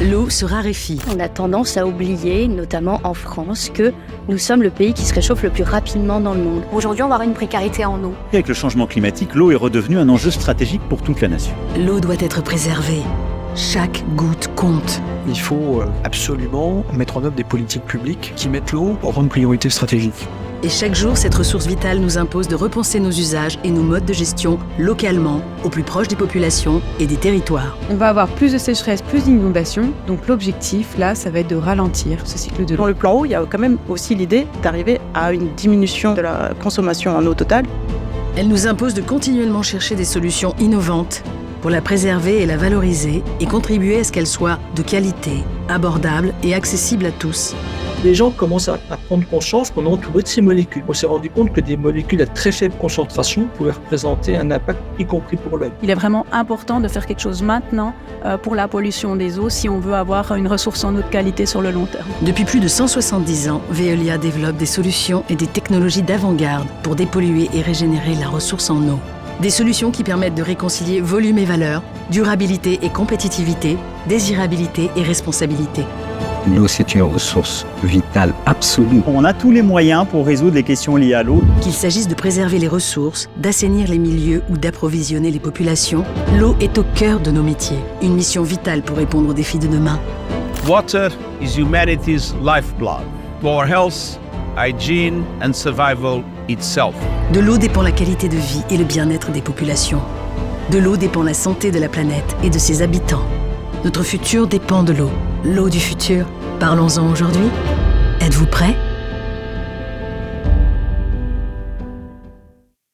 L'eau se raréfie. On a tendance à oublier, notamment en France, que nous sommes le pays qui se réchauffe le plus rapidement dans le monde. Aujourd'hui, on va avoir une précarité en eau. Et avec le changement climatique, l'eau est redevenue un enjeu stratégique pour toute la nation. L'eau doit être préservée. Chaque goutte compte. Il faut absolument mettre en œuvre des politiques publiques qui mettent l'eau en grande priorité stratégique. Et chaque jour, cette ressource vitale nous impose de repenser nos usages et nos modes de gestion localement, au plus proche des populations et des territoires. On va avoir plus de sécheresse, plus d'inondations. Donc l'objectif, là, ça va être de ralentir ce cycle de l'eau. Dans le plan eau, il y a quand même aussi l'idée d'arriver à une diminution de la consommation en eau totale. Elle nous impose de continuellement chercher des solutions innovantes pour la préserver et la valoriser et contribuer à ce qu'elle soit de qualité, abordable et accessible à tous. Les gens commencent à prendre conscience qu'on est entouré de ces molécules. On s'est rendu compte que des molécules à très faible concentration pouvaient représenter un impact, y compris pour l'œil. Il est vraiment important de faire quelque chose maintenant pour la pollution des eaux si on veut avoir une ressource en eau de qualité sur le long terme. Depuis plus de 170 ans, Veolia développe des solutions et des technologies d'avant-garde pour dépolluer et régénérer la ressource en eau. Des solutions qui permettent de réconcilier volume et valeur, durabilité et compétitivité, désirabilité et responsabilité. L'eau, c'est une ressource vitale absolue. On a tous les moyens pour résoudre les questions liées à l'eau. Qu'il s'agisse de préserver les ressources, d'assainir les milieux ou d'approvisionner les populations, l'eau est au cœur de nos métiers. Une mission vitale pour répondre aux défis de demain. Water is humanity's lifeblood for health, hygiene and survival itself. De l'eau dépend la qualité de vie et le bien-être des populations. De l'eau dépend la santé de la planète et de ses habitants. Notre futur dépend de l'eau. L'eau du futur, parlons-en aujourd'hui. Êtes-vous prêts ?